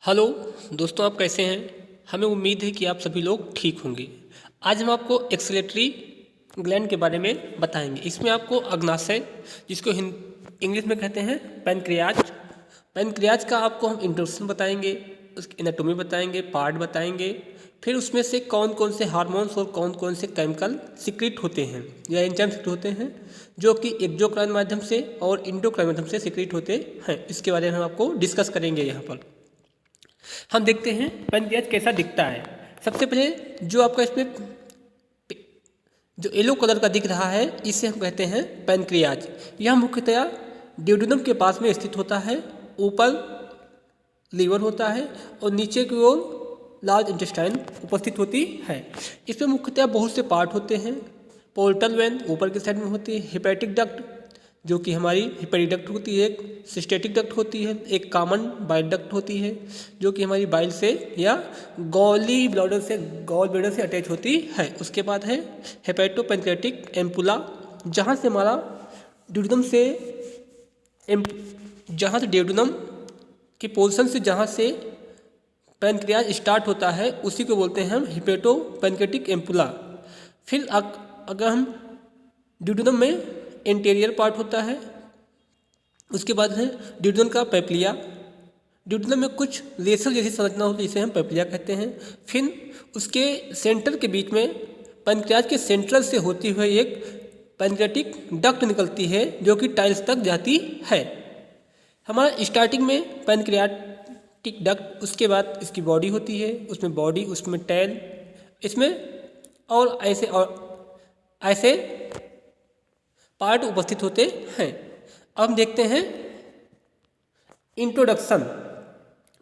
Hello दोस्तों, आप कैसे हैं। हमें उम्मीद है कि आप सभी लोग ठीक होंगे। आज हम आपको एक्सक्रीटरी ग्लैंड के बारे में बताएंगे। इसमें आपको अग्नाशय, जिसको इंग्लिश में कहते हैं पैनक्रियाज, पैनक्रियाज का आपको हम इंट्रोडक्शन बताएंगे, उसकी एनाटॉमी बताएंगे, पार्ट बताएंगे, फिर उसमें से कौन कौन से हार्मोन्स और कौन कौन से केमिकल सिक्रीट होते हैं या एंजाइम सिक्रीट होते हैं, जो कि एक्सोक्राइन माध्यम से और इंडोक्राइन माध्यम से सिक्रीट होते हैं। इसके बारे में हम आपको डिस्कस करेंगे। यहाँ पर हम देखते हैं पैनक्रियाज कैसा दिखता है। सबसे पहले जो आपका इसमें जो येलो कलर का दिख रहा है, इसे हम कहते हैं पैनक्रियाज। यह मुख्यतया ड्यूडेनम के पास में स्थित होता है। ऊपर लीवर होता है और नीचे की ओर लार्ज इंटेस्टाइन उपस्थित होती है। इसमें मुख्यतया बहुत से पार्ट होते हैं। पोर्टल वेन ऊपर की साइड में होती है, हेपेटिक डक्ट जो कि हमारी हेपेटिक डक्ट होती है, एक सिस्टेटिक डक्ट होती है, एक कॉमन बाइल डक्ट होती है जो कि हमारी बाइल से या गॉली ब्लैडर से अटैच होती है। उसके बाद है हेपेटोपेनक्रेटिक एम्पुला, जहाँ से हमारा ड्यूडेनम ड्यूडेनम की पोर्शन से जहाँ से पैनक्रियाज स्टार्ट होता है, उसी को बोलते हैं हम हेपेटोपेनक्रेटिक एम्पुला। फिर अगर हम ड्यूडेनम में इंटीरियर पार्ट होता है, उसके बाद है ड्यूडेनम का पेप्लिया। ड्यूडेनम में कुछ लेसर जैसी संरचना होती है, इसे हम पेप्लिया कहते हैं। फिर उसके सेंटर के बीच में पैनक्रियाज के सेंट्रल से होती हुई एक पैनक्रियाटिक डक्ट निकलती है जो कि टाइल्स तक जाती है। हमारा स्टार्टिंग में पैनक्रियाटिक डक्ट, उसके बाद इसकी बॉडी होती है, उसमें बॉडी, उसमें टेल, इसमें और ऐसे पार्ट उपस्थित होते हैं। अब हम देखते हैं इंट्रोडक्शन,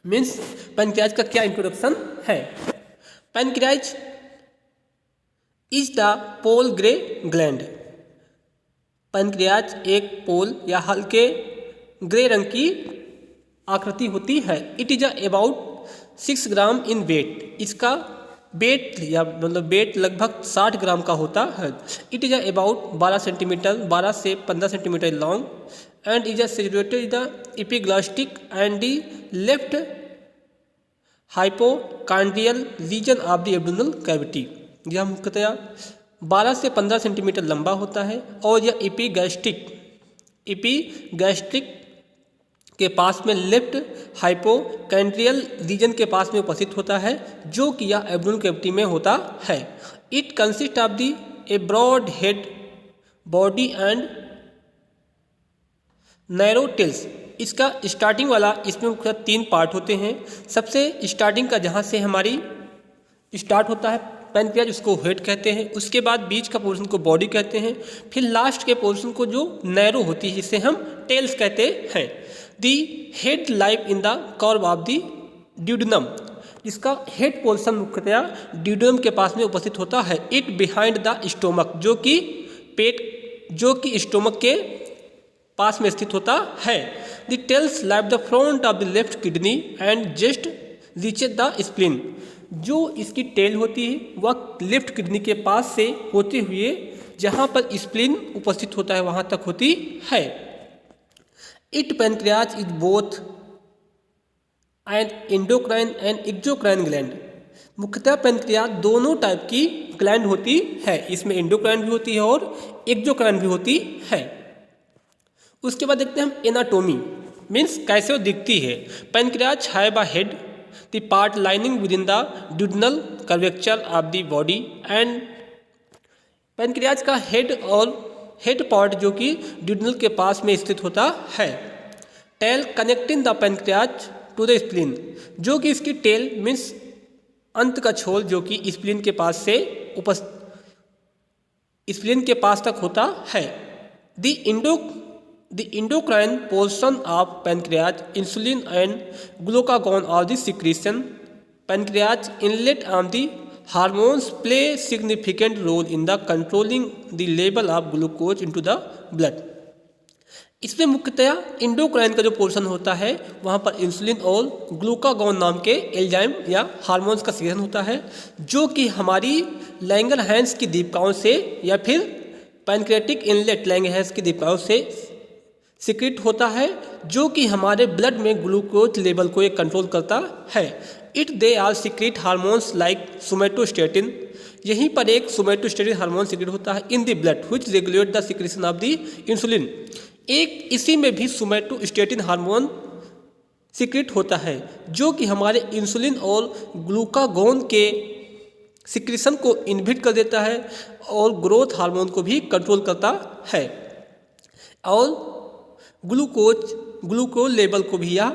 मीन्स पैनक्रियाज का क्या इंट्रोडक्शन है। Pancreas is the pale grey gland. Pancreas एक पोल या हल्के ग्रे रंग की आकृति होती है। It is about 6 gram in weight. इसका वेट या मतलब वेट लगभग 60 ग्राम का होता है। इट इज अबाउट 12 से 15 centimetre long and is situated the epigastric and the left hypochondrial region of the abdominal cavity. यह मुख्यतया 12 से 15 सेंटीमीटर लंबा होता है और यह एपिगैस्ट्रिक के पास में लेफ्ट हाइपोकैंड्रियल रीजन के पास में उपस्थित होता है, जो कि यह एब्डोमिनल कैविटी में होता है। It consist of the a broad head body and narrow tails. इसका स्टार्टिंग वाला, इसमें मुख्य 3 पार्ट होते हैं। सबसे स्टार्टिंग का जहाँ से हमारी स्टार्ट होता है पैनक्रियाज, उसको हेड कहते हैं। उसके बाद बीच का पोर्शन को बॉडी कहते हैं। फिर लास्ट के पोर्शन को जो नैरो होती है, इसे हम टेल्स कहते हैं। The head live in the curve of the duodenum. इसका हेड पोर्शन मुख्यतया ड्यूडेनम के पास में उपस्थित होता है। इट बिहाइंड द स्टोमक, जो कि स्टोमक के पास में स्थित होता है। The tails live the front of the left kidney and just reaches the spleen. जो इसकी टेल होती है वह लेफ्ट किडनी के पास से होते हुए जहाँ पर स्प्लीन उपस्थित होता है वहाँ तक होती है। It pancreas is both and endocrine and exocrine gland. मुख्यतः पैनक्रियाज दोनों टाइप की ग्लैंड होती है। इसमें इंडोक्राइन भी होती है और एक्सोक्राइन भी होती है। उसके बाद देखते हैं हम एनाटोमी, मीन्स कैसे वो दिखती है। Pancreas have a head, the part lining with in the duodenal curvature of the body and pancreas का हेड पार्ट जो कि ड्यूडेनल के पास में स्थित होता है। Tail connecting the pancreas to the spleen, जो कि इसकी टेल मीन्स अंत का छोर जो कि स्प्लीन के पास से स्प्लीन के पास तक होता है। The endocrine portion of pancreas insulin and glucagon are the secretion. Pancreas inlet on the hormones play significant role in the controlling the level of glucose into the blood. इसमें मुख्यतया endocrine का जो portion होता है वहाँ पर insulin और glucagon नाम के एंजाइम या हार्मोन्स का सीक्रेशन होता है, जो कि हमारी लैंगरहैंस की दीपिकाओं से या फिर पैनक्रियाटिक इनलेट लैंगरहैंस की दीपिकाओं से सिक्रेट होता है जो कि हमारे ब्लड में ग्लूकोज लेवल को एक कंट्रोल करता है। It they are secrete hormones like somatostatin. यहीं पर एक सोमेटोस्टेटिन हार्मोन सीक्रेट होता है in the blood which regulate the secretion of the insulin. एक इसी में भी सोमेटोस्टेटिन हार्मोन सीक्रेट होता है जो कि हमारे इंसुलिन और ग्लूकागोन के सिक्रेशन को इनहिबिट कर देता है और ग्रोथ हार्मोन को भी कंट्रोल करता है और ग्लूकोज लेवल को भी या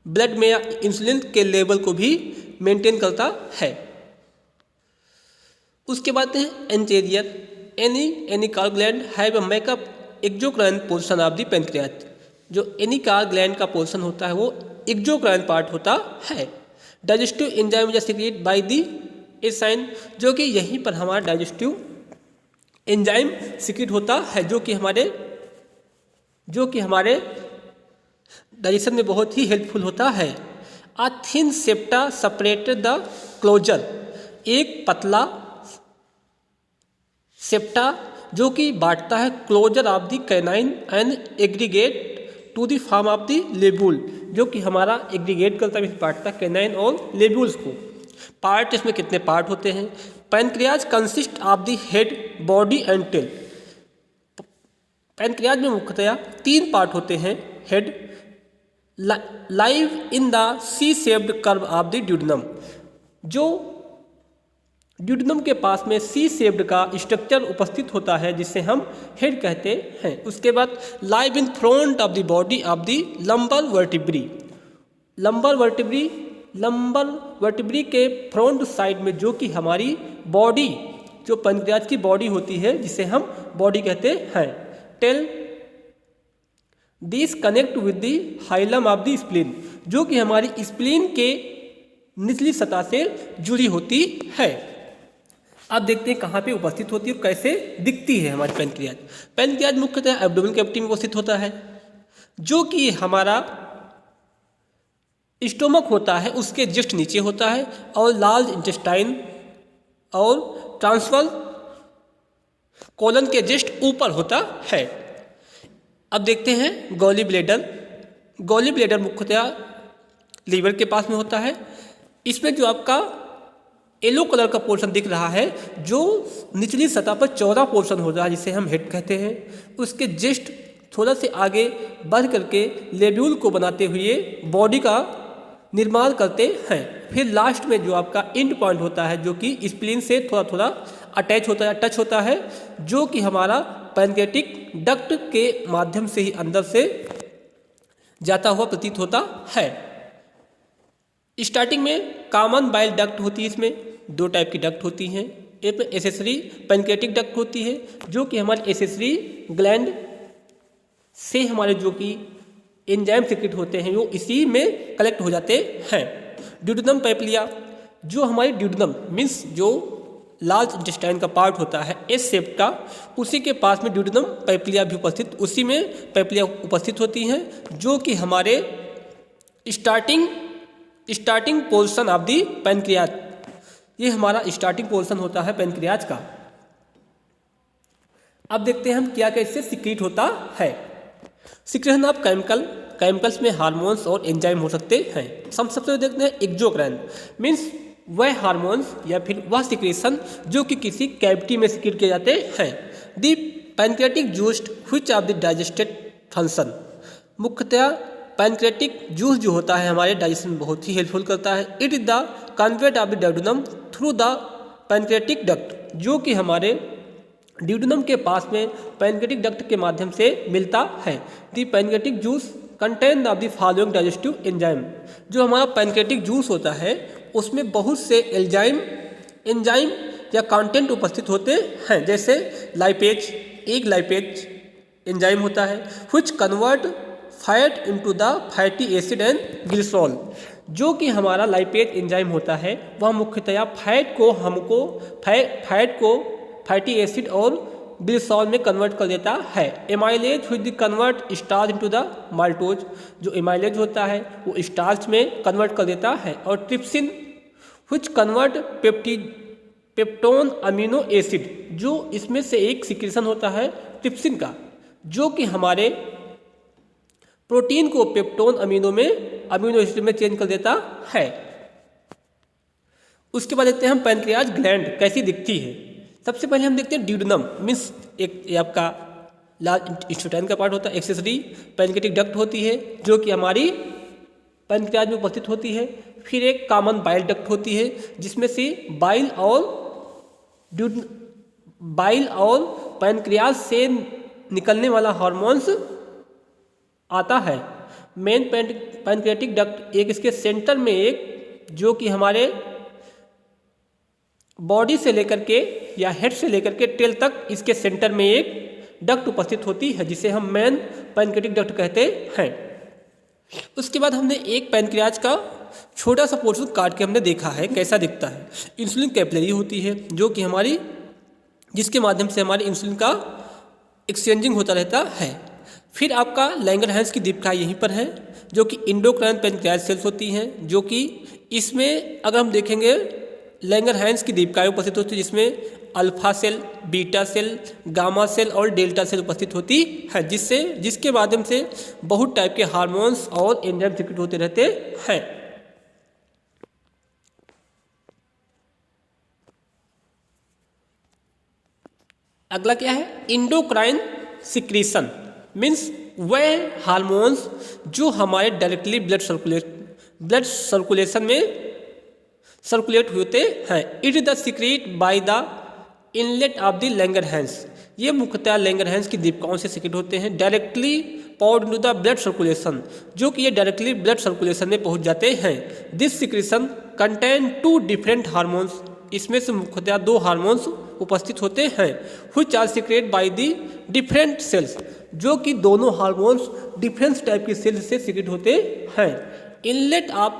ब्लड में या इंसुलिन के लेवल को भी मेंटेन करता है। उसके बाद है एंटेरियर एनिकाल gland have a makeup exocrine portion of the pancreas. जो एनिकाल ग्लैंड का पोर्शन होता है वो एक्सोक्राइन पार्ट होता है। डाइजेस्टिव एंजाइम या सीक्रेट बाय द एसाइन, जो कि यहीं पर हमारा डाइजेस्टिव एंजाइम सीक्रेट होता है जो कि हमारे डाइजेशन में बहुत ही हेल्पफुल होता है। A thin septa separated the closure. एक पतला सेप्टा जो कि बांटता है closure of the canine and aggregate to the form of the labial, जो कि हमारा एग्रीगेट करता है, बांटता है कैनाइन और लेब्यूल्स को। पार्ट, इसमें कितने पार्ट होते हैं? Pancreas consist of the head, body and tail. Pancreas में मुख्यतया 3 पार्ट होते हैं। Head live in the C shaped curve of the duodenum. जो ड्यूडेनम के पास में सी शेप्ड का स्ट्रक्चर उपस्थित होता है जिसे हम हेड कहते हैं। उसके बाद live in front of the body of the lumbar vertebrae. Lumbar vertebrae के फ्रंट साइड में जो कि हमारी बॉडी, जो पैनक्रियाज की बॉडी होती है जिसे हम बॉडी कहते हैं। Tail this connect with the hilum of the spleen, जो कि हमारी स्प्लीन के निचली सतह से जुड़ी होती है। अब देखते हैं कहाँ पे उपस्थित होती है और कैसे दिखती है हमारी पैनक्रियाज। पैनक्रियाज मुख्यतः एब्डोमेन कैविटी में उपस्थित होता है, जो कि हमारा स्टोमक होता है उसके जस्ट नीचे होता है, और लार्ज इंटेस्टाइन और ट्रांसवर्स कोलन के जस्ट ऊपर होता है। अब देखते हैं गॉली ब्लैडर मुख्यतः लीवर के पास में होता है। इसमें जो आपका येलो कलर का पोर्शन दिख रहा है, जो निचली सतह पर चौड़ा पोर्शन हो रहा है जिसे हम हेड कहते हैं, उसके जस्ट थोड़ा से आगे बढ़ करके लेब्यूल को बनाते हुए बॉडी का निर्माण करते हैं। फिर लास्ट में जो आपका एंड पॉइंट होता है जो कि स्प्लीन से थोड़ा थोड़ा अटैच होता है, टच होता है, जो कि हमारा पैनक्रियाटिक डक्ट के माध्यम से ही अंदर से जाता हुआ प्रतीत होता है। स्टार्टिंग में कॉमन बाइल डक्ट होती है। इसमें 2 टाइप की डक्ट होती हैं। एक एसेसरी पैनक्रियाटिक डक्ट होती है जो कि हमारे एसेसरी ग्लैंड से हमारे जो कि एंजाइम सीक्रेट होते हैं वो इसी में कलेक्ट हो जाते हैं। ड्यूडेनम पैपिलिया, जो हमारी ड्यूडेनम मीन्स जो लार्ज इंटेस्टाइन का पार्ट होता है एस शेप का, उसी के पास में ड्यूडेनम पैपिलिया भी उपस्थित, उसी में पैपिलिया उपस्थित होती हैं, जो कि हमारे starting portion of the pancreas, ये हमारा स्टार्टिंग पोर्शन होता है पैनक्रियाज का। अब देखते हैं हम क्या क्या इससे सीक्रेट होता है। सीक्रेशन ऑफ केमिकल्स में हार्मोन्स और एंजाइम हो सकते हैं। सबसे देखते हैं एक्सोक्राइन, मीन्स वह हार्मोन्स या फिर वह सिक्रेशन जो कि किसी कैविटी में सीक्रेट किए जाते हैं। The pancreatic juice which of the digested function, मुख्यतः पैनक्रियाटिक जूस जो होता है हमारे डाइजेशन में बहुत ही हेल्पफुल करता है। It is the कन्वेट of the duodenum through the pancreatic duct, जो कि हमारे ड्यूडेनम के पास में पैनक्रियाटिक डक्ट के माध्यम से मिलता है। The pancreatic juice contain of the following digestive enzyme, जो हमारा पैनक्रियाटिक जूस होता है उसमें बहुत से एंजाइम या कंटेंट उपस्थित होते हैं, जैसे लाइपेज, एक लाइपेज एंजाइम होता है which convert fat into the fatty acid and glycerol, जो कि हमारा लाइपेज एंजाइम होता है वह मुख्यतया फैट को फैटी एसिड और ग्लिसरॉल में कन्वर्ट कर देता है। Amylase which convert starch into the maltose, जो एमाइलेज होता है वो स्टार्च में कन्वर्ट कर देता है। और trypsin which convert peptone amino acid, जो इसमें से एक सिक्रेशन होता है ट्रिप्सिन का, जो कि हमारे प्रोटीन को पेप्टोन अमीनो एसिड में चेंज कर देता है। उसके बाद देखते हैं हम पैनक्रियाज ग्लैंड कैसी दिखती है। सबसे पहले हम देखते हैं ड्यूडेनम, मीन्स एक ये आपका लार्ज इंटेस्टाइन का पार्ट होता है। एक्सेसरी पैनक्रियाटिक डक्ट होती है जो कि हमारी पैनक्रियाज में उपस्थित होती है। फिर एक कॉमन बाइल डक्ट होती है जिसमें से बाइल और पैनक्रियाज से निकलने वाला हार्मोन्स आता है। मेन पैनक्रियाटिक डक्ट एक इसके सेंटर में एक जो कि हमारे बॉडी से लेकर के या हेड से लेकर के टेल तक इसके सेंटर में एक डक्ट उपस्थित होती है जिसे हम मेन पैनक्रियाटिक डक्ट कहते हैं। उसके बाद हमने एक पैनक्रियाज का छोटा सा पोर्शन काट के हमने देखा है कैसा दिखता है। इंसुलिन कैपिलरी होती है जो कि हमारी जिसके माध्यम से हमारे इंसुलिन का एक्सचेंजिंग होता रहता है। फिर आपका लैंगरहैंस की दीपिका यहीं पर है जो कि इंडोक्राइन पैनक्रियाज सेल्स होती हैं जो कि इसमें अगर हम देखेंगे लैंगरहैंस की दीपिकाएँ उपस्थित होती है जिसमें alpha cell, beta cell, gamma cell और डेल्टा सेल उपस्थित होती है जिसके माध्यम से बहुत टाइप के हार्मोन्स और एंजाइम सिक्रेट होते रहते हैं। अगला क्या है इंडोक्राइन सिक्रीशन, मीन्स वह हार्मोन्स जो हमारे डायरेक्टली ब्लड सर्कुलेशन में सर्कुलेट होते हैं। It is the secrete by the inlet of the Langerhans, ये मुख्यतः लैंगरहैंस की दीपिकाओं से सिक्रेट होते हैं directly poured into the blood circulation, जो कि ये डायरेक्टली ब्लड सर्कुलेशन में पहुंच जाते हैं। This secretion contain 2 different hormones, इसमें से मुख्यतः 2 हार्मोन्स उपस्थित होते हैं which are secrete by the different cells, जो कि दोनों हार्मोन्स डिफरेंट टाइप के सेल्स से सिक्रेट होते हैं। इनलेट ऑफ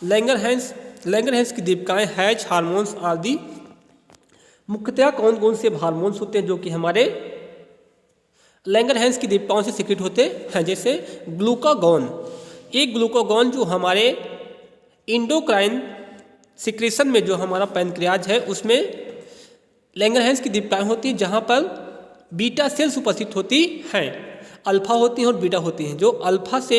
लैंगरहैंस की दीपिकाएं हैज हार्मोन्स आर दी, मुख्यतः कौन कौन से हार्मोन्स होते हैं जो कि हमारे लैंगरहैंस की दीपिकाओं से सिक्रेट होते हैं। जैसे ग्लूकागॉन, एक ग्लूकागॉन जो हमारे इंडोक्राइन सिक्रेशन में जो हमारा पैनक्रियाज है उसमें लैंगरहैंस की दीपिकाएं होती हैं जहाँ पर बीटा सेल्स उपस्थित होती हैं। अल्फा होती हैं और बीटा होती हैं। जो अल्फा से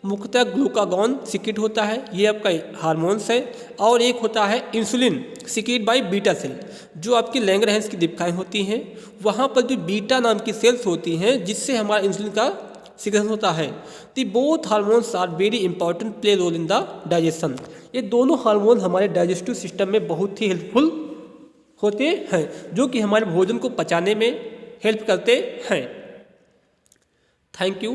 मुख्यतः ग्लूकागॉन सिक्रेट होता है, ये आपका हार्मोन्स है। और एक होता है insulin secrete by beta cell, जो आपकी लैंगरहैंस की दीपिकाएं होती हैं। वहाँ पर जो बीटा नाम की सेल्स होती हैं जिससे हमारा इंसुलिन का सिक्रेशन होता है। The both hormones are very important play role in the digestion, ये दोनों हार्मोन हमारे डाइजेस्टिव सिस्टम में बहुत ही हेल्पफुल होते हैं जो कि हमारे भोजन को पचाने में हेल्प करते हैं। Thank you.